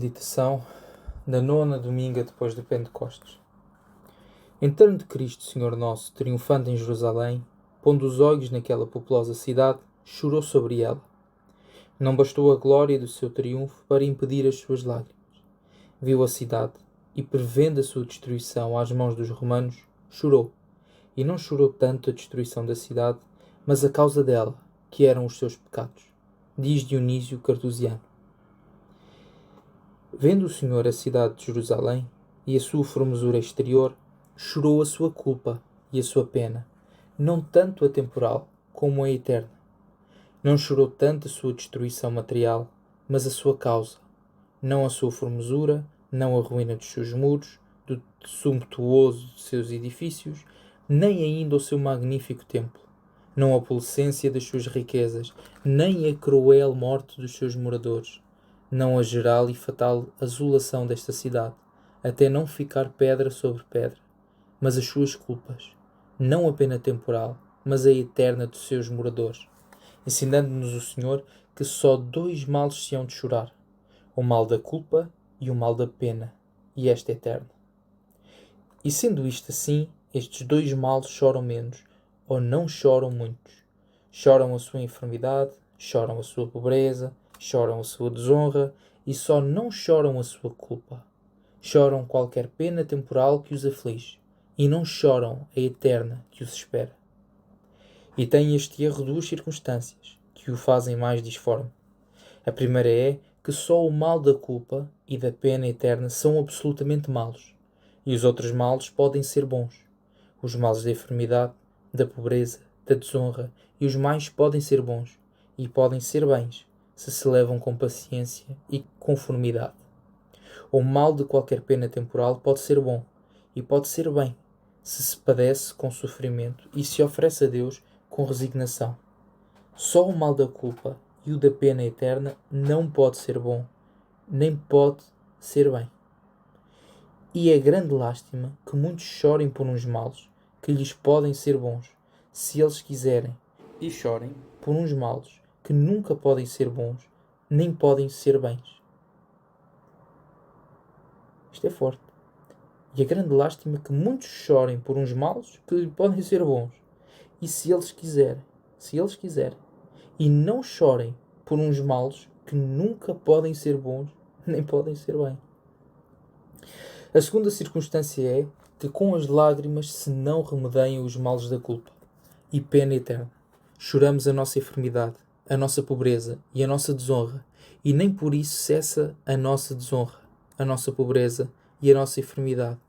Meditação da nona dominga depois do Pentecostes. Entrando Cristo, Senhor nosso, triunfante em Jerusalém, pondo os olhos naquela populosa cidade, chorou sobre ela. Não bastou a glória do seu triunfo para impedir as suas lágrimas. Viu a cidade e, prevendo a sua destruição às mãos dos romanos, chorou. E não chorou tanto a destruição da cidade, mas a causa dela, que eram os seus pecados. Diz Dionísio Cartusiano. Vendo o Senhor a cidade de Jerusalém e a sua formosura exterior, chorou a sua culpa e a sua pena, não tanto a temporal como a eterna. Não chorou tanto a sua destruição material, mas a sua causa, não a sua formosura, não a ruína dos seus muros, do sumptuoso de seus edifícios, nem ainda o seu magnífico templo, não a opulência das suas riquezas, nem a cruel morte dos seus moradores, não a geral e fatal asolação desta cidade, até não ficar pedra sobre pedra, mas as suas culpas, não a pena temporal, mas a eterna dos seus moradores, ensinando-nos o Senhor que só dois males se hão de chorar, o mal da culpa e o mal da pena, e esta é eterna. E sendo isto assim, estes dois males choram menos, ou não choram muitos. Choram a sua enfermidade, choram a sua pobreza, choram a sua desonra, e só não choram a sua culpa. Choram qualquer pena temporal que os aflige, e não choram a eterna que os espera. E tem este erro duas circunstâncias, que o fazem mais disforme. A primeira é que só o mal da culpa e da pena eterna são absolutamente maus, e os outros males podem ser bons. Os males da enfermidade, da pobreza, da desonra e os mais podem ser bons, e podem ser bens, se levam com paciência e conformidade. O mal de qualquer pena temporal pode ser bom, e pode ser bem, se padece com sofrimento e se oferece a Deus com resignação. Só o mal da culpa e o da pena eterna não pode ser bom, nem pode ser bem. E é grande lástima que muitos chorem por uns males que lhes podem ser bons, se eles quiserem, e chorem por uns males que nunca podem ser bons, nem podem ser bens. Isto é forte. E é grande lástima que muitos chorem por uns males que lhes podem ser bons, e se eles quiserem, e não chorem por uns males que nunca podem ser bons, nem podem ser bem. A segunda circunstância é que com as lágrimas se não remedeiam os males da culpa e pena eterna. Choramos a nossa enfermidade, a nossa pobreza e a nossa desonra, e nem por isso cessa a nossa desonra, a nossa pobreza e a nossa enfermidade.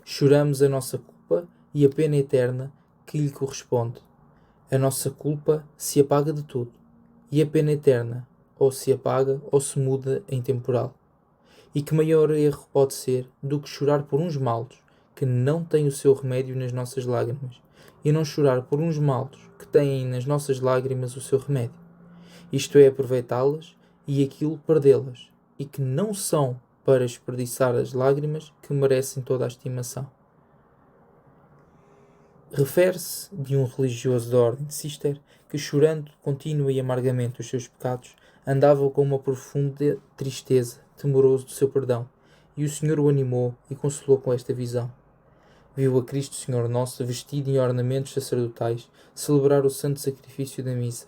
Choramos a nossa culpa e a pena eterna que lhe corresponde. A nossa culpa se apaga de todo, e a pena eterna ou se apaga ou se muda em temporal. E que maior erro pode ser do que chorar por uns males que não têm o seu remédio nas nossas lágrimas, e não chorar por uns males que têm nas nossas lágrimas o seu remédio. Isto é, aproveitá-las e aquilo perdê-las, e que não são para desperdiçar as lágrimas que merecem toda a estimação. Refere-se de um religioso da ordem de Cister que, chorando contínua e amargamente os seus pecados, andava com uma profunda tristeza, temeroso do seu perdão, e o Senhor o animou e consolou com esta visão. Viu a Cristo Senhor Nosso, vestido em ornamentos sacerdotais, celebrar o santo sacrifício da missa,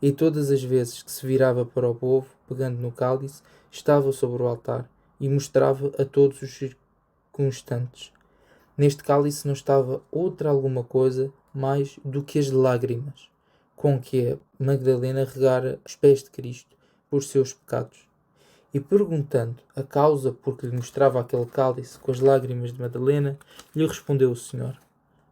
e todas as vezes que se virava para o povo, pegando no cálice, estava sobre o altar, e mostrava a todos os circunstantes. Neste cálice não estava outra alguma coisa mais do que as lágrimas, com que a Magdalena regara os pés de Cristo por seus pecados. E perguntando a causa por que lhe mostrava aquele cálice com as lágrimas de Madalena, lhe respondeu o Senhor,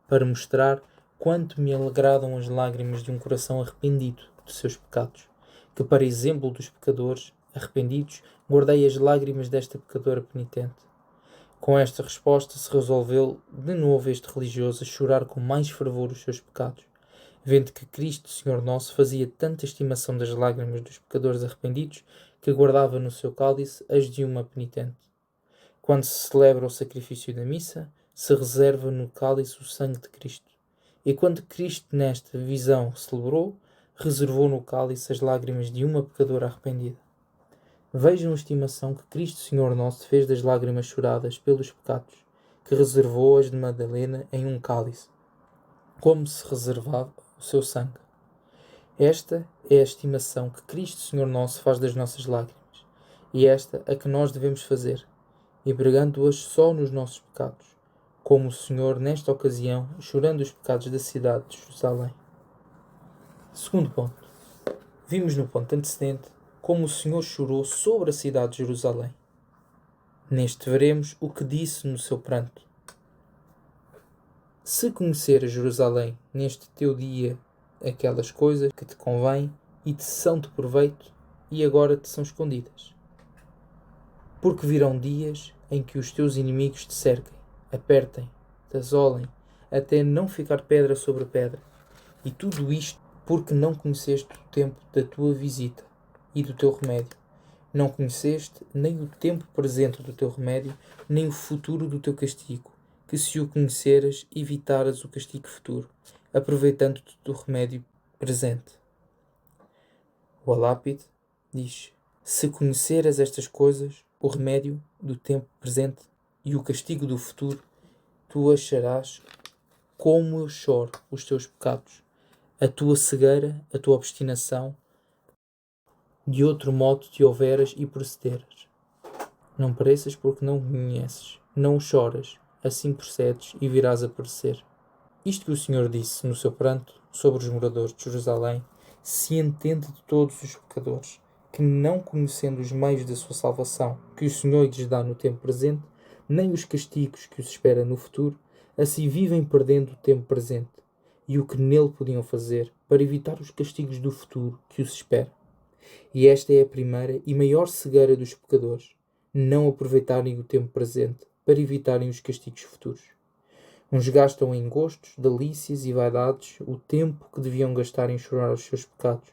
para mostrar quanto me agradam as lágrimas de um coração arrependido de seus pecados, que para exemplo dos pecadores arrependidos guardei as lágrimas desta pecadora penitente. Com esta resposta se resolveu de novo este religioso a chorar com mais fervor os seus pecados, vendo que Cristo, Senhor Nosso, fazia tanta estimação das lágrimas dos pecadores arrependidos que guardava no seu cálice as de uma penitente. Quando se celebra o sacrifício da missa, se reserva no cálice o sangue de Cristo. E quando Cristo nesta visão celebrou, reservou no cálice as lágrimas de uma pecadora arrependida. Vejam a estimação que Cristo Senhor Nosso fez das lágrimas choradas pelos pecados, que reservou as de Madalena em um cálice, como se reservava o seu sangue. Esta é a estimação que Cristo Senhor Nosso faz das nossas lágrimas, e esta a que nós devemos fazer, empregando-as só nos nossos pecados, como o Senhor, nesta ocasião, chorando os pecados da cidade de Jerusalém. Segundo ponto. Vimos no ponto antecedente como o Senhor chorou sobre a cidade de Jerusalém. Neste veremos o que disse no seu pranto. Se conheceres Jerusalém neste teu dia aquelas coisas que te convêm e te são de proveito e agora te são escondidas. Porque virão dias em que os teus inimigos te cerquem, apertem, te asolem, até não ficar pedra sobre pedra. E tudo isto porque não conheceste o tempo da tua visita e do teu remédio. Não conheceste nem o tempo presente do teu remédio, nem o futuro do teu castigo, que se o conheceras, evitaras o castigo futuro, aproveitando-te do remédio presente. O Alápide diz: se conheceras estas coisas, o remédio do tempo presente e o castigo do futuro, tu acharás como eu choro os teus pecados, a tua cegueira, a tua obstinação, de outro modo te houveras e procederas. Não pareças porque não conheces, não choras, assim procedes e virás a perecer. Isto que o Senhor disse no seu pranto sobre os moradores de Jerusalém se entende de todos os pecadores, que não conhecendo os meios da sua salvação que o Senhor lhes dá no tempo presente, nem os castigos que os espera no futuro, assim vivem perdendo o tempo presente e o que nele podiam fazer para evitar os castigos do futuro que os espera. E esta é a primeira e maior cegueira dos pecadores, não aproveitarem o tempo presente para evitarem os castigos futuros. Uns gastam em gostos, delícias e vaidades o tempo que deviam gastar em chorar os seus pecados,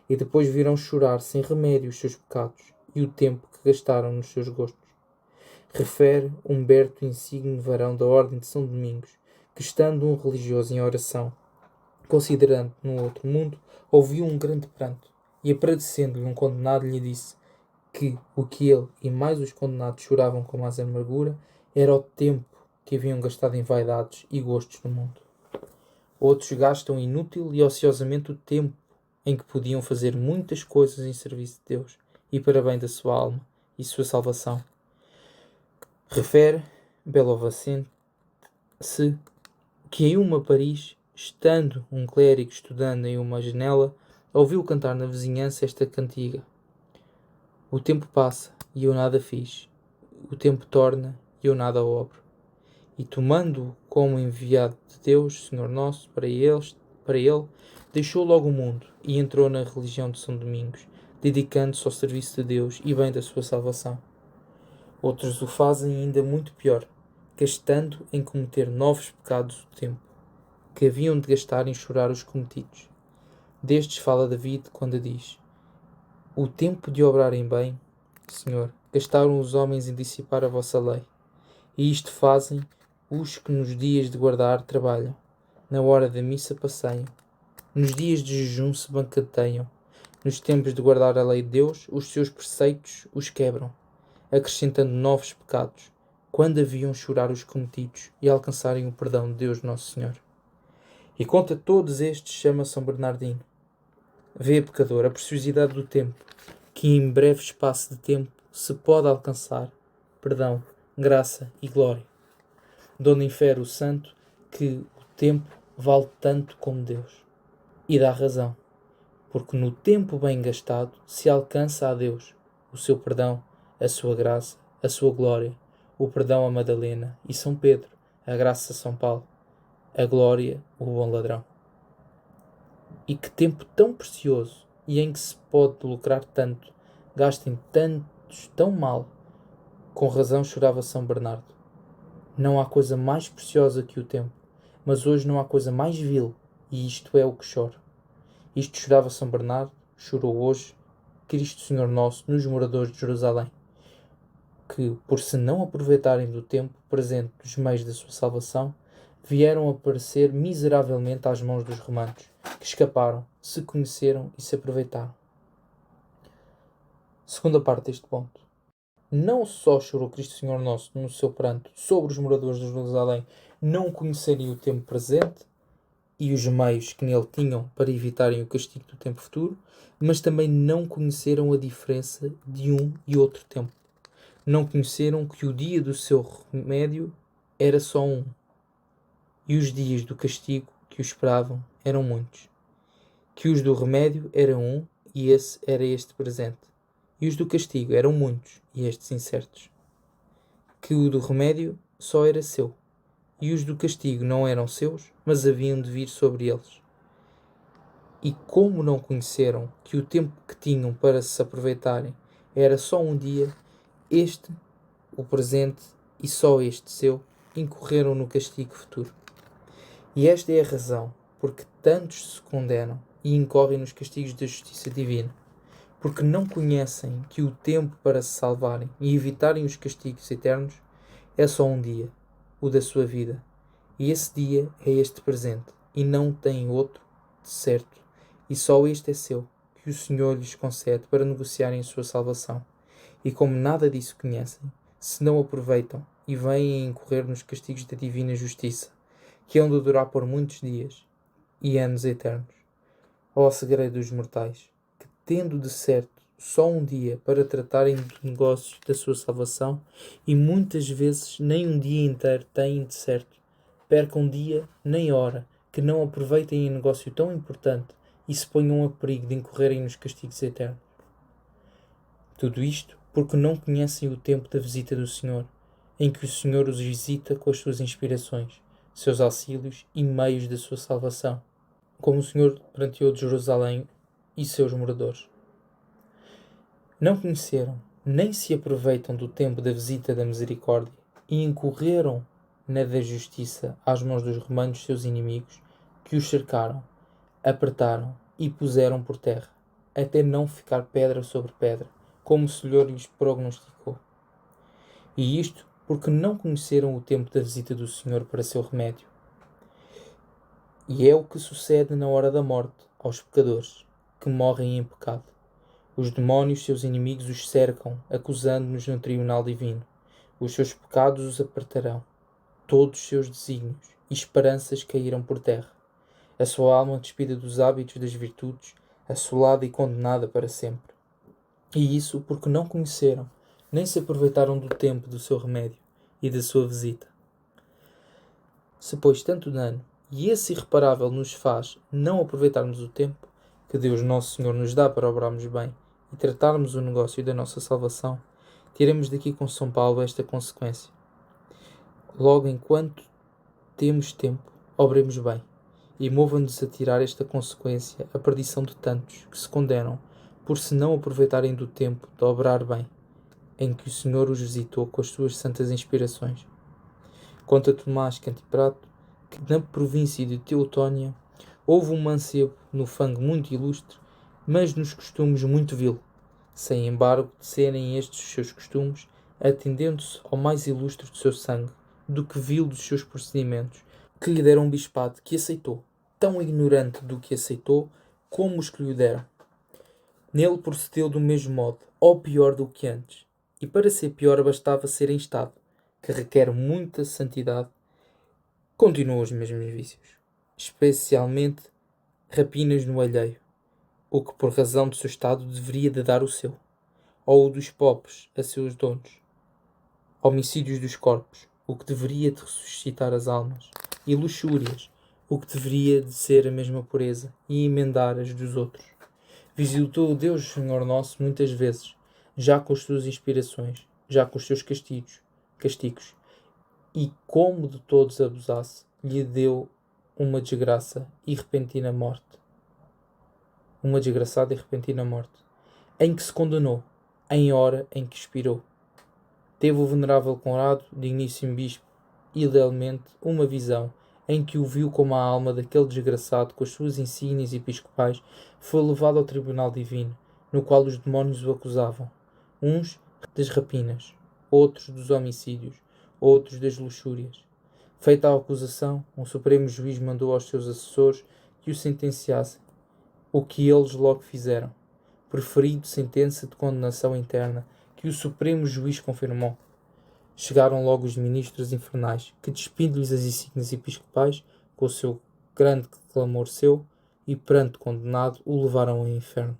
e depois virão chorar sem remédio os seus pecados e o tempo que gastaram nos seus gostos. Refere Humberto Insigne Varão da Ordem de São Domingos, que estando um religioso em oração, considerando no outro mundo, ouviu um grande pranto, e aparecendo-lhe um condenado lhe disse que o que ele e mais os condenados choravam com mais amargura era o tempo que haviam gastado em vaidades e gostos no mundo. Outros gastam inútil e ociosamente o tempo em que podiam fazer muitas coisas em serviço de Deus e para bem da sua alma e sua salvação. Refere Belovacent-se que em uma Paris, estando um clérigo estudando em uma janela, ouviu cantar na vizinhança esta cantiga: o tempo passa e eu nada fiz, o tempo torna e eu nada obro. E tomando-o como enviado de Deus, Senhor Nosso, para ele, deixou logo o mundo e entrou na religião de São Domingos, dedicando-se ao serviço de Deus e bem da sua salvação. Outros o fazem ainda muito pior, gastando em cometer novos pecados do tempo, que haviam de gastar em chorar os cometidos. Destes fala David quando diz: o tempo de obrarem bem, Senhor, gastaram os homens em dissipar a vossa lei. E isto fazem os que nos dias de guardar trabalham, na hora da missa passeiam, nos dias de jejum se bancateiam, nos tempos de guardar a lei de Deus, os seus preceitos os quebram, acrescentando novos pecados, quando haviam chorar os cometidos e alcançarem o perdão de Deus Nosso Senhor. E contra todos estes chama São Bernardino: vê, pecador, a preciosidade do tempo, que em breve espaço de tempo se pode alcançar perdão, graça e glória. Donde infere o santo que o tempo vale tanto como Deus. E dá razão, porque no tempo bem gastado se alcança a Deus o seu perdão, a sua graça, a sua glória, o perdão a Madalena e São Pedro, a graça a São Paulo, a glória, o bom ladrão. E que tempo tão precioso e em que se pode lucrar tanto, gastem tantos tão mal. Com razão chorava São Bernardo: não há coisa mais preciosa que o tempo, mas hoje não há coisa mais vil, e isto é o que choro. Isto chorava São Bernardo, chorou hoje Cristo Senhor Nosso nos moradores de Jerusalém, que, por se não aproveitarem do tempo presente dos meios da sua salvação, vieram a perecer miseravelmente às mãos dos romanos, que escaparam, se conheceram e se aproveitaram. Segunda parte deste ponto. Não só chorou Cristo Senhor Nosso no seu pranto sobre os moradores de Jerusalém não conhecerem o tempo presente e os meios que nele tinham para evitarem o castigo do tempo futuro, mas também não conheceram a diferença de um e outro tempo. Não conheceram que o dia do seu remédio era só um, e os dias do castigo que o esperavam eram muitos. Que os do remédio eram um, e esse era este presente. E os do castigo eram muitos, e estes incertos. Que o do remédio só era seu, e os do castigo não eram seus, mas haviam de vir sobre eles. E como não conheceram que o tempo que tinham para se aproveitarem era só um dia, este, o presente, e só este seu, incorreram no castigo futuro. E esta é a razão porque tantos se condenam e incorrem nos castigos da justiça divina, porque não conhecem que o tempo para se salvarem e evitarem os castigos eternos é só um dia, o da sua vida, e esse dia é este presente, e não tem outro de certo, e só este é seu, que o Senhor lhes concede para negociarem a sua salvação. E como nada disso conhecem, se não aproveitam e vêm a incorrer nos castigos da divina justiça, que hão de durar por muitos dias e anos eternos. Ó segredo dos mortais, que tendo de certo só um dia para tratarem dos negócios da sua salvação, e muitas vezes nem um dia inteiro têm de certo, percam dia nem hora, que não aproveitem em negócio tão importante e se ponham a perigo de incorrerem nos castigos eternos. Tudo isto porque não conhecem o tempo da visita do Senhor, em que o Senhor os visita com as suas inspirações, seus auxílios e meios da sua salvação, como o Senhor pranteou de Jerusalém e seus moradores. Não conheceram, nem se aproveitam do tempo da visita da misericórdia, e incorreram na da justiça às mãos dos romanos seus inimigos, que os cercaram, apertaram e puseram por terra, até não ficar pedra sobre pedra, como o Senhor lhes prognosticou. E isto porque não conheceram o tempo da visita do Senhor para seu remédio. E é o que sucede na hora da morte aos pecadores, que morrem em pecado. Os demónios, seus inimigos, os cercam, acusando-nos no tribunal divino. Os seus pecados os apertarão. Todos os seus desígnios e esperanças caíram por terra. A sua alma, despida dos hábitos das virtudes, assolada e condenada para sempre. E isso porque não conheceram, nem se aproveitaram do tempo do seu remédio e da sua visita. Se, pois, tanto dano e esse irreparável nos faz não aproveitarmos o tempo que Deus Nosso Senhor nos dá para obrarmos bem e tratarmos o negócio da nossa salvação, tiremos daqui com São Paulo esta consequência. Logo enquanto temos tempo, obremos bem, e mova-nos a tirar esta consequência a perdição de tantos que se condenam por se não aproveitarem do tempo de obrar bem, em que o Senhor os visitou com as suas santas inspirações. Conta Tomás Cantiprato que na província de Teutônia houve um mancebo no fango muito ilustre, mas nos costumes muito vil, sem embargo de serem estes os seus costumes, atendendo-se ao mais ilustre do seu sangue, do que vil dos seus procedimentos, que lhe deram um bispado que aceitou, tão ignorante do que aceitou, como os que lhe deram. Nele procedeu do mesmo modo, ou pior do que antes, e para ser pior bastava ser em estado, que requer muita santidade, continuou os mesmos vícios, especialmente rapinas no alheio, o que por razão do seu estado deveria de dar o seu, ou o dos pobres a seus donos, homicídios dos corpos, o que deveria de ressuscitar as almas, e luxúrias, o que deveria de ser a mesma pureza, e emendar as dos outros. Visitou o Deus Senhor Nosso muitas vezes, já com as suas inspirações, já com os seus castigos, e como de todos abusasse, lhe deu uma desgraça e repentina morte. Uma desgraçada e repentina morte, em que se condenou, em hora em que expirou. Teve o venerável Conrado, digníssimo bispo, idealmente uma visão, em que o viu como a alma daquele desgraçado, com as suas insígnias episcopais, foi levado ao tribunal divino, no qual os demónios o acusavam, uns das rapinas, outros dos homicídios, outros das luxúrias. Feita a acusação, um supremo juiz mandou aos seus assessores que o sentenciassem, o que eles logo fizeram, preferido sentença de condenação eterna que o Supremo Juiz confirmou. Chegaram logo os ministros infernais, que despindo-lhes as insígnias episcopais, com o seu grande clamor seu, e perante condenado, o levaram ao inferno.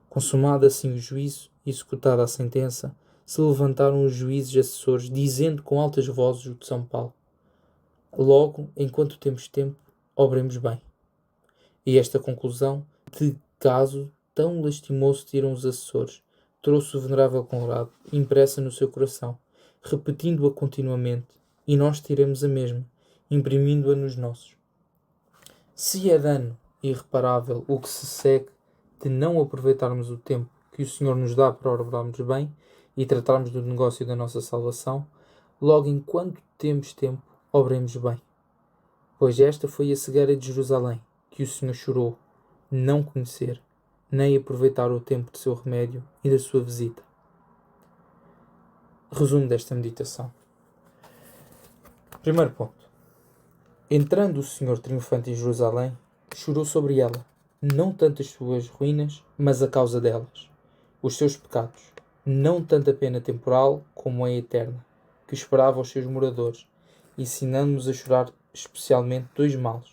Consumado assim o juízo, e executada a sentença, se levantaram os juízes assessores, dizendo com altas vozes o de São Paulo: logo, enquanto temos tempo, obremos bem. E esta conclusão, de caso tão lastimoso tiram os assessores, trouxe o venerável Conrado, impressa no seu coração, repetindo-a continuamente, e nós tiramos a mesma, imprimindo-a nos nossos. Se é dano irreparável o que se segue de não aproveitarmos o tempo que o Senhor nos dá para obrarmos bem e tratarmos do negócio da nossa salvação, logo enquanto temos tempo, obremos bem. Pois esta foi a cegueira de Jerusalém, que o Senhor chorou, não conhecer, nem aproveitar o tempo de seu remédio e da sua visita. Resumo desta meditação. Primeiro ponto. Entrando o Senhor triunfante em Jerusalém, chorou sobre ela, não tanto as suas ruínas, mas a causa delas, os seus pecados, não tanto a pena temporal como a eterna, que esperava aos seus moradores, ensinando-nos a chorar especialmente dois males,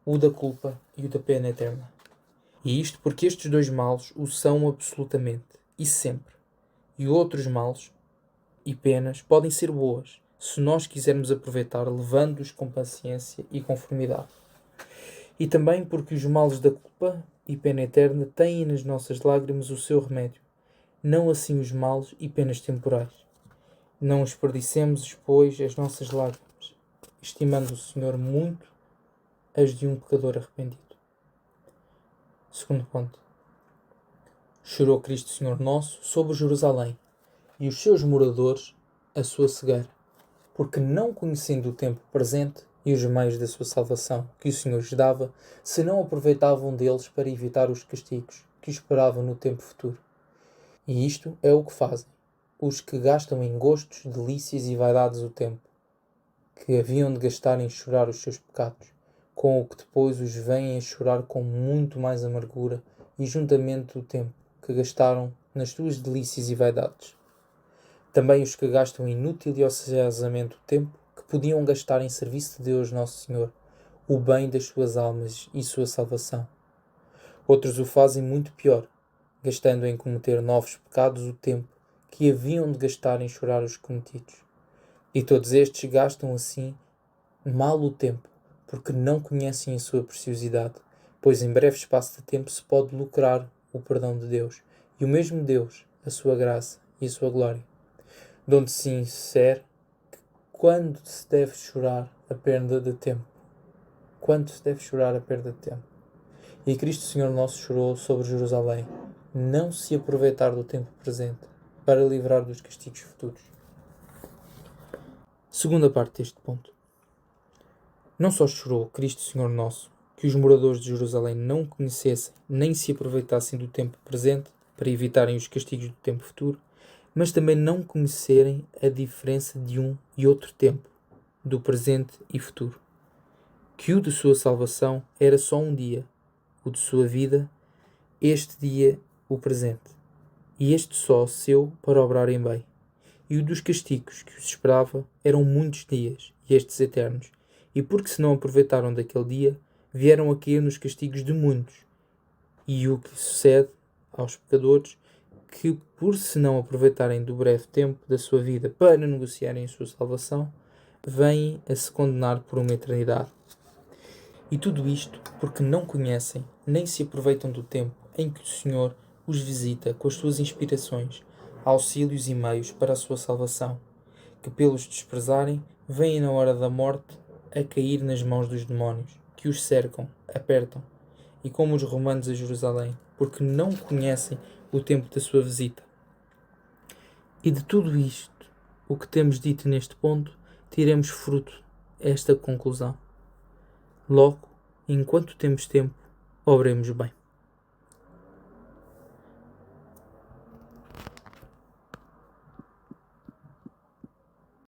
o da culpa e o da pena eterna. E isto porque estes dois males o são absolutamente, e sempre. E outros males e penas podem ser boas, se nós quisermos aproveitar, levando-os com paciência e conformidade. E também porque os males da culpa e pena eterna têm nas nossas lágrimas o seu remédio, não assim os males e penas temporais. Não desperdicemos, pois, as nossas lágrimas, estimando o Senhor muito as de um pecador arrependido. Segundo ponto. Chorou Cristo Senhor nosso sobre Jerusalém e os seus moradores a sua cegueira, porque não conhecendo o tempo presente e os meios da sua salvação que o Senhor lhes dava, se não aproveitavam deles para evitar os castigos que os esperavam no tempo futuro. E isto é o que fazem os que gastam em gostos, delícias e vaidades o tempo, que haviam de gastar em chorar os seus pecados, com o que depois os vêm a chorar com muito mais amargura e juntamente o tempo que gastaram nas suas delícias e vaidades. Também os que gastam inútil e ociosamente o tempo que podiam gastar em serviço de Deus Nosso Senhor, o bem das suas almas e sua salvação. Outros o fazem muito pior, gastando em cometer novos pecados o tempo que haviam de gastar em chorar os cometidos. E todos estes gastam assim mal o tempo, porque não conhecem a sua preciosidade, pois em breve espaço de tempo se pode lucrar o perdão de Deus, e o mesmo Deus, a sua graça e a sua glória. De onde se insere quando se deve chorar a perda de tempo. Quando se deve chorar a perda de tempo. E Cristo Senhor nosso chorou sobre Jerusalém, não se aproveitar do tempo presente, para livrar dos castigos futuros. Segunda parte deste ponto. Não só chorou Cristo Senhor nosso, que os moradores de Jerusalém não conhecessem, nem se aproveitassem do tempo presente, para evitarem os castigos do tempo futuro, mas também não conhecerem a diferença de um e outro tempo, do presente e futuro. Que o de sua salvação era só um dia, o de sua vida, este dia, o presente, e este só seu para obrarem bem. E o dos castigos que os esperava eram muitos dias, e estes eternos, e porque se não aproveitaram daquele dia, vieram a cair nos castigos de muitos. E o que sucede aos pecadores, que por se não aproveitarem do breve tempo da sua vida para negociarem a sua salvação, vêm a se condenar por uma eternidade. E tudo isto porque não conhecem, nem se aproveitam do tempo em que o Senhor os visita com as suas inspirações, auxílios e meios para a sua salvação, que pelos desprezarem, vêm na hora da morte a cair nas mãos dos demónios, que os cercam, apertam, e como os romanos a Jerusalém, porque não conhecem o tempo da sua visita. E de tudo isto, o que temos dito neste ponto, tiremos fruto esta conclusão. Logo, enquanto temos tempo, obremos bem.